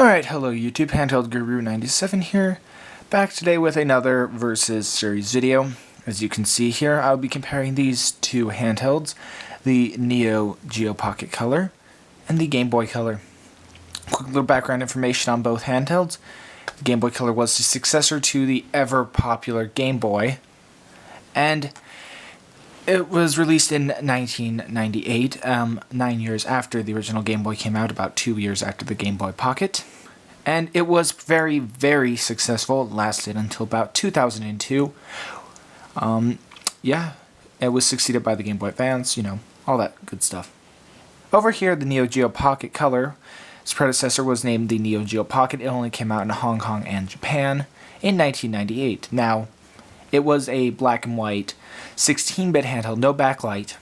Alright, hello YouTube, Handheld Guru 97 here, back today with another Versus series video. As you can see here, I'll be comparing these two handhelds, the Neo Geo Pocket Color and the Game Boy Color. Quick little background information on both handhelds. The Game Boy Color was the successor to the ever-popular Game Boy, and it was released in 1998, 9 years after the original Game Boy came out, about 2 years after the Game Boy Pocket. And it was very, very successful. It lasted until about 2002. Yeah, it was succeeded by the Game Boy Advance, you know, all that good stuff. Over here, the Neo Geo Pocket Color, its predecessor was named the Neo Geo Pocket. It only came out in Hong Kong and Japan in 1998. Now, it was a black and white 16-bit handheld, no backlight.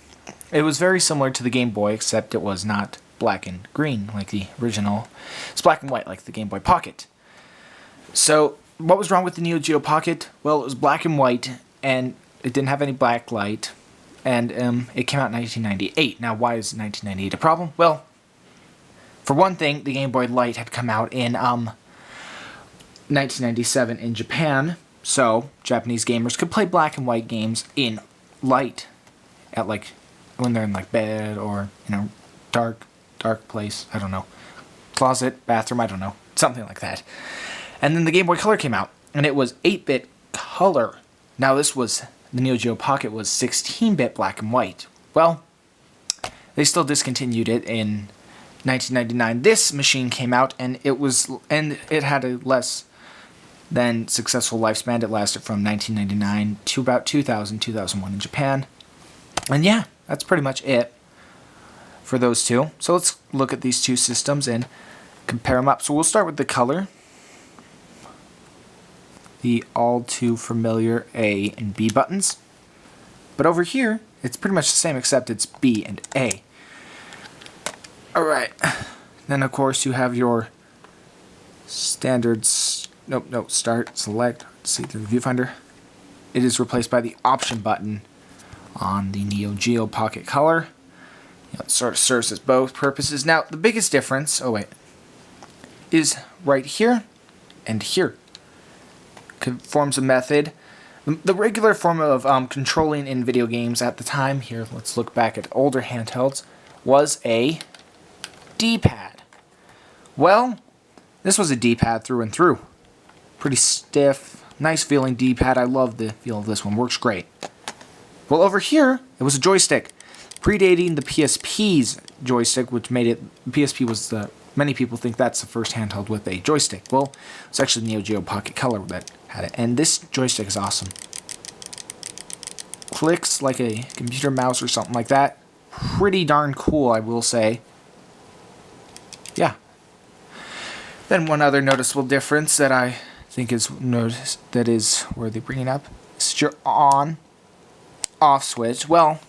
It was very similar to the Game Boy, except it was not black and green like the original. It's black and white like the Game Boy Pocket. So, what was wrong with the Neo Geo Pocket? Well, it was black and white, and it didn't have any backlight, and it came out in 1998. Now, why is 1998 a problem? Well, for one thing, the Game Boy Light had come out in 1997 in Japan, so Japanese gamers could play black and white games in light, at like when they're in like bed or dark place. I don't know, closet, bathroom. I don't know, something like that. And then the Game Boy Color came out, and it was 8-bit color. Now this was the Neo Geo Pocket was 16-bit black and white. Well, they still discontinued it in 1999. This machine came out, and it had a less than successful lifespan. It lasted from 1999 to about 2000, 2001 in Japan. And yeah, that's pretty much it for those two. So let's look at these two systems and compare them up. So we'll start with the color. The all too familiar A and B buttons. But over here, it's pretty much the same except it's B and A. Alright. Then of course you have your standard start, select, see through the viewfinder. It is replaced by the option button on the Neo Geo Pocket Color. It sort of serves as both purposes. Now, the biggest difference, is right here and here. Forms a method. The regular form of controlling in video games at the time, here, let's look back at older handhelds, was a D-pad. Well, this was a D-pad through and through. Pretty stiff, nice feeling D-pad. I love the feel of this one. Works great. Well, over here, it was a joystick. Predating the PSP's joystick, which made it... PSP was the... Many people think that's the first handheld with a joystick. Well, it's actually the Neo Geo Pocket Color that had it. And this joystick is awesome. Clicks like a computer mouse or something like that. Pretty darn cool, I will say. Yeah. Then one other noticeable difference that I think is worthy bringing up is your on-off switch. Well,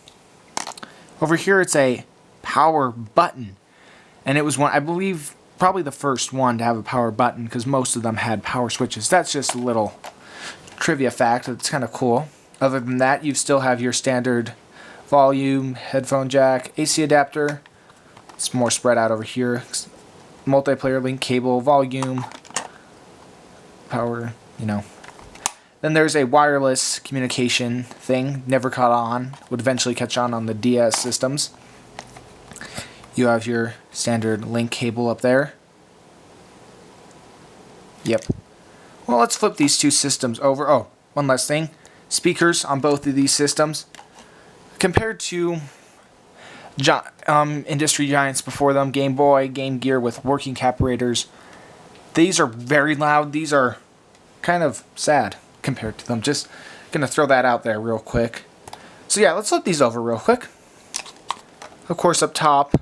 over here it's a power button, and it was one, I believe, probably the first one to have a power button, because most of them had power switches. That's just a little trivia fact. It's kind of cool. Other than that, you still have your standard volume, headphone jack, AC adapter. It's more spread out over here. Multiplayer link cable, volume, power, Then there's a wireless communication thing, never caught on, would eventually catch on the DS systems. You have your standard link cable up there. Yep. Well, let's flip these two systems over. Oh, one last thing. Speakers on both of these systems. Compared to industry giants before them, Game Boy, Game Gear with working carburetors, these are very loud. These are kind of sad compared to them. Just gonna throw that out there real quick. So yeah, let's flip these over real quick. Of course, up top,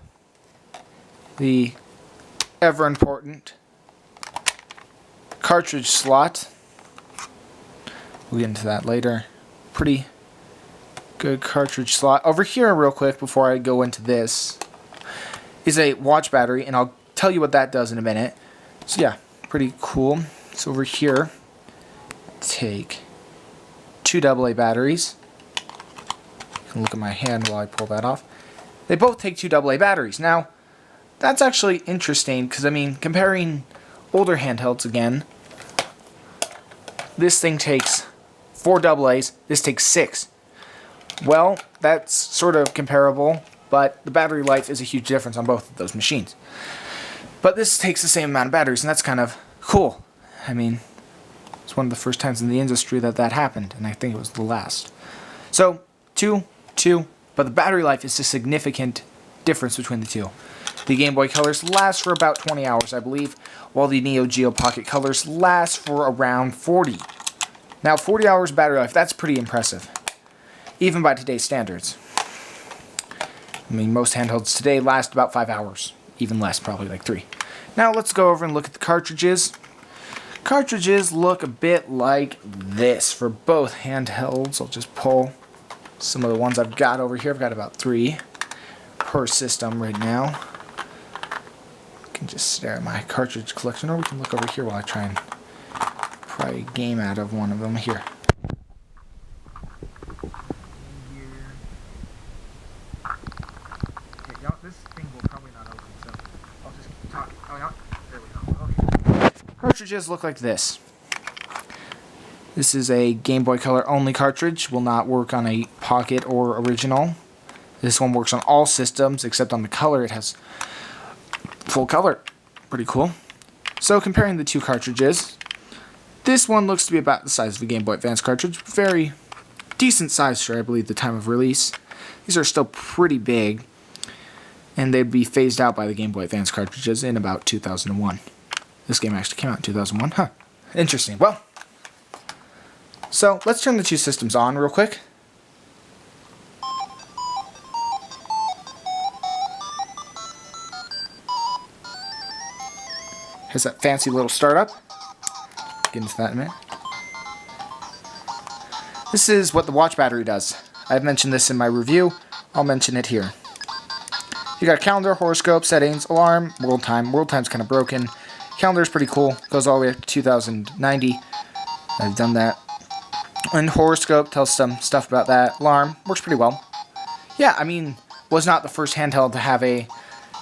the ever important cartridge slot. We'll get into that later. Pretty good cartridge slot. Over here real quick before I go into this is a watch battery, and I'll tell you what that does in a minute. So yeah, pretty cool. So over here, take two AA batteries. You can look at my hand while I pull that off. They both take two AA batteries. Now, that's actually interesting because, I mean, comparing older handhelds again. This thing takes 4 AA's, this takes 6. Well, that's sort of comparable, but the battery life is a huge difference on both of those machines. But this takes the same amount of batteries, and that's kind of cool. I mean, it's one of the first times in the industry that happened, and I think it was the last. So, 2, but the battery life is a significant difference between the two. The Game Boy colors last for about 20 hours, I believe, while the Neo Geo Pocket colors last for around 40. Now, 40 hours battery life, that's pretty impressive, even by today's standards. I mean, most handhelds today last about 5 hours, even less, probably like 3. Now, let's go over and look at the cartridges. Cartridges look a bit like this for both handhelds. I'll just pull some of the ones I've got over here. I've got about 3 per system right now. You can just stare at my cartridge collection, or we can look over here while I try and pry a game out of one of them here. Okay, this thing will probably not open, so I'll just talk. Oh, yeah. There we go. Okay. Cartridges look like this. This is a Game Boy Color only cartridge. Will not work on a Pocket or Original. This one works on all systems, except on the Color it has full color. Pretty cool. So comparing the two cartridges, this one looks to be about the size of a Game Boy Advance cartridge. Very decent size for, I believe, the time of release. These are still pretty big, and they'd be phased out by the Game Boy Advance cartridges in about 2001. This game actually came out in 2001. Huh. Interesting. Well, so let's turn the two systems on real quick. Here's that fancy little startup. Get into that in a minute. This is what the watch battery does. I've mentioned this in my review. I'll mention it here. You got calendar, horoscope, settings, alarm, world time. World time's kind of broken. Calendar is pretty cool. Goes all the way up to 2090. I've done that. And horoscope tells some stuff about that. Alarm works pretty well. Yeah, I mean, was not the first handheld to have a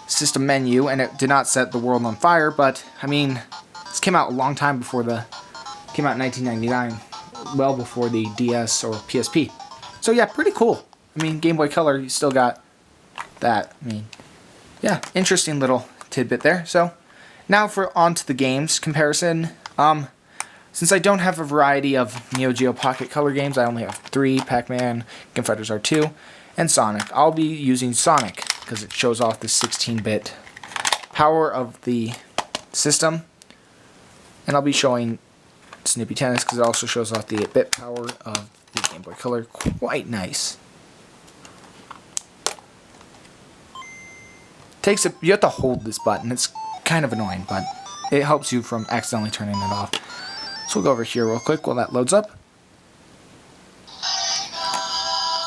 system menu, and it did not set the world on fire, but, I mean, this came out a long time before came out in 1999, well before the DS or PSP. So yeah, pretty cool. I mean, Game Boy Color, you still got that. I mean, yeah, interesting little tidbit there. So, now for on to the games comparison. Since I don't have a variety of Neo Geo Pocket Color games, I only have 3, Pac-Man, Game Fighters R2, and Sonic. I'll be using Sonic, because it shows off the 16-bit power of the system. And I'll be showing Snoopy Tennis, because it also shows off the 8-bit power of the Game Boy Color. Quite nice. You have to hold this button. It's kind of annoying, but it helps you from accidentally turning it off. So we'll go over here real quick while that loads up.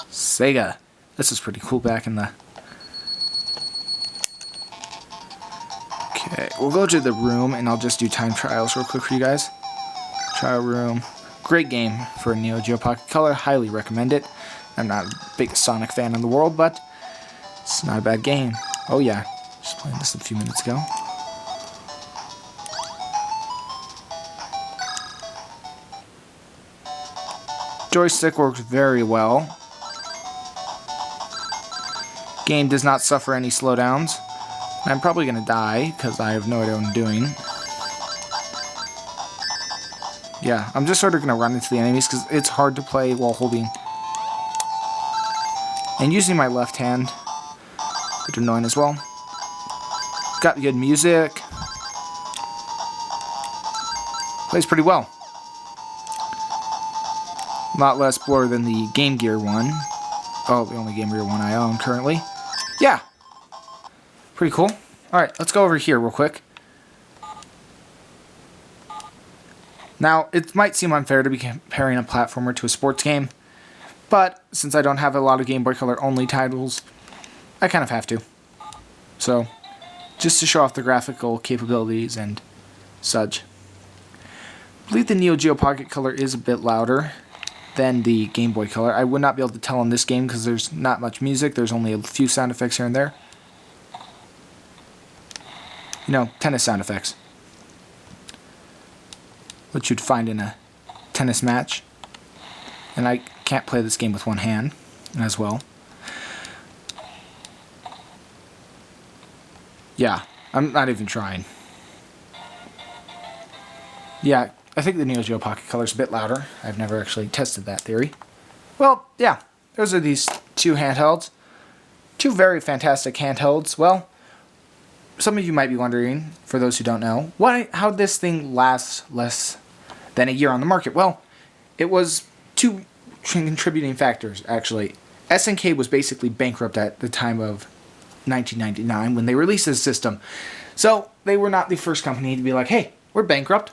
Sega. This is pretty cool back in the... Okay, we'll go to the room and I'll just do time trials real quick for you guys. Trial room. Great game for a Neo Geo Pocket Color. Highly recommend it. I'm not the biggest Sonic fan in the world, but it's not a bad game. Oh yeah, just playing this a few minutes ago. Joystick works very well. Game does not suffer any slowdowns. I'm probably going to die because I have no idea what I'm doing. Yeah, I'm just sort of going to run into the enemies because it's hard to play while holding and using my left hand. A bit annoying as well. Got good music. Plays pretty well. A lot less blur than the Game Gear one. Oh, the only Game Gear one I own currently. Yeah. Pretty cool. Alright, let's go over here real quick. Now, it might seem unfair to be comparing a platformer to a sports game, but since I don't have a lot of Game Boy Color only titles, I kind of have to. So, just to show off the graphical capabilities and such. I believe the Neo Geo Pocket Color is a bit louder than the Game Boy Color. I would not be able to tell in this game because there's not much music. There's only a few sound effects here and there. You know, tennis sound effects. which you'd find in a tennis match. And I can't play this game with one hand as well. Yeah, I'm not even trying. Yeah, I think the Neo Geo Pocket Color's a bit louder. I've never actually tested that theory. Well, yeah, those are these two handhelds. Two very fantastic handhelds. Well, some of you might be wondering, for those who don't know, how this thing lasts less than a year on the market. Well, it was two contributing factors, actually. SNK was basically bankrupt at the time of 1999 when they released this system. So they were not the first company to be like, hey, we're bankrupt.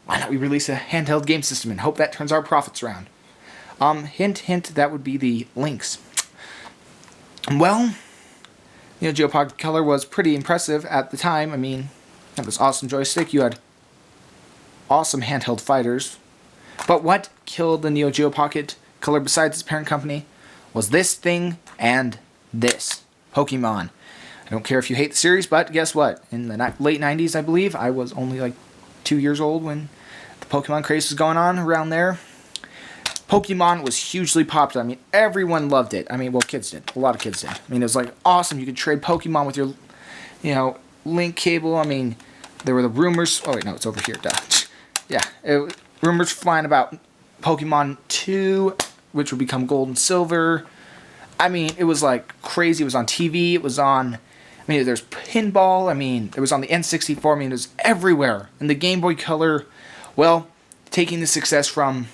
Why not we release a handheld game system and hope that turns our profits around? Hint, hint, that would be the Lynx. Well, Neo Geo Pocket Color was pretty impressive at the time. I mean, you had this awesome joystick, you had awesome handheld fighters. But what killed the Neo Geo Pocket Color besides its parent company was this thing and this. Pokemon. I don't care if you hate the series, but guess what? In the late 90s, I believe, I was only like 2 years old when the Pokemon craze was going on around there. Pokemon was hugely popular. I mean, everyone loved it. I mean, well, kids did. A lot of kids did. I mean, it was like awesome. You could trade Pokemon with your, link cable. I mean, there were the rumors. Oh, wait, no, it's over here. Duh. Yeah, rumors flying about Pokemon 2, which would become Gold and Silver. I mean, it was like crazy. It was on TV. It was on, there's pinball. I mean, it was on the N64. I mean, it was everywhere. And the Game Boy Color, well, taking the success from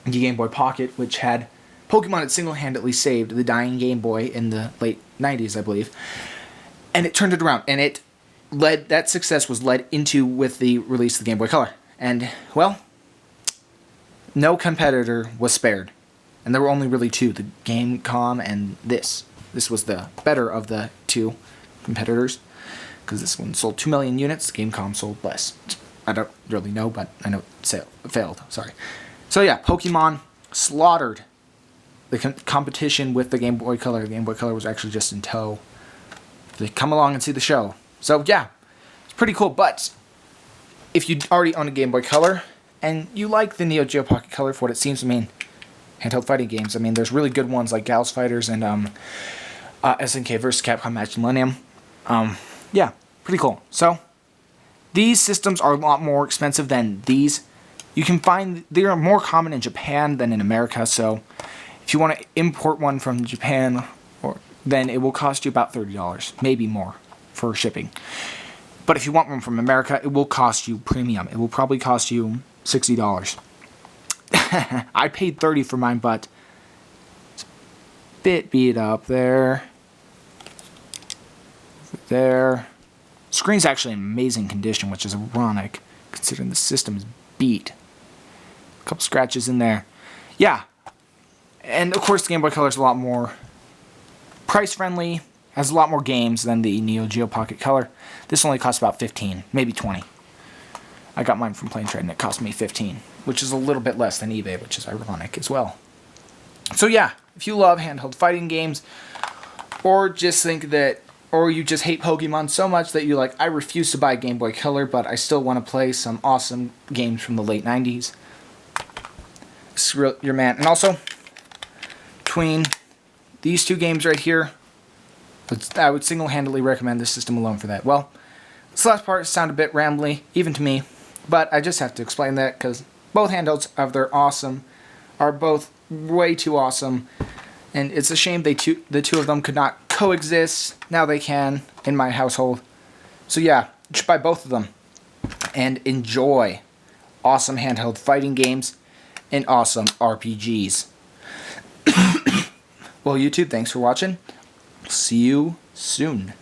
the Game Boy Pocket, which had Pokemon had single-handedly saved the dying Game Boy in the late 90s, I believe. And it turned it around. And that success was led into with the release of the Game Boy Color. And, well, no competitor was spared. And there were only really two, the Gamecom and this. This was the better of the two competitors, because this one sold 2 million units, the Gamecom sold less. I don't really know, but I know it failed, sorry. So yeah, Pokemon slaughtered the competition with the Game Boy Color. The Game Boy Color was actually just in tow. They come along and see the show. So yeah, it's pretty cool, but if you already own a Game Boy Color, and you like the Neo Geo Pocket Color for what it seems, handheld fighting games. There's really good ones like Gals Fighters and SNK vs. Capcom Match Millennium. Yeah, pretty cool. So, these systems are a lot more expensive than these. You can find, they are more common in Japan than in America, so if you want to import one from Japan, then it will cost you about $30, maybe more, for shipping. But if you want one from America, it will cost you premium. It will probably cost you $60. I paid $30 for mine, but it's a bit beat up there. There. Screen's actually in amazing condition, which is ironic, considering the system is beat. A couple scratches in there. Yeah. And, of course, the Game Boy Color is a lot more price-friendly, has a lot more games than the Neo Geo Pocket Color. This only costs about $15, maybe $20. I got mine from Plane Trade, and it cost me $15, which is a little bit less than eBay, which is ironic as well. So yeah, if you love handheld fighting games, or just think that, or you just hate Pokemon so much that you're like, I refuse to buy a Game Boy Color, but I still want to play some awesome games from the late 90s, it's your man. And also, between these two games right here, I would single-handedly recommend this system alone for that. Well, this last part sounded a bit rambly, even to me, but I just have to explain that because both handhelds are both way too awesome, and it's a shame the two of them could not coexist. Now they can in my household. So yeah, you should buy both of them and enjoy awesome handheld fighting games and awesome RPGs. Well, YouTube, thanks for watching. See you soon.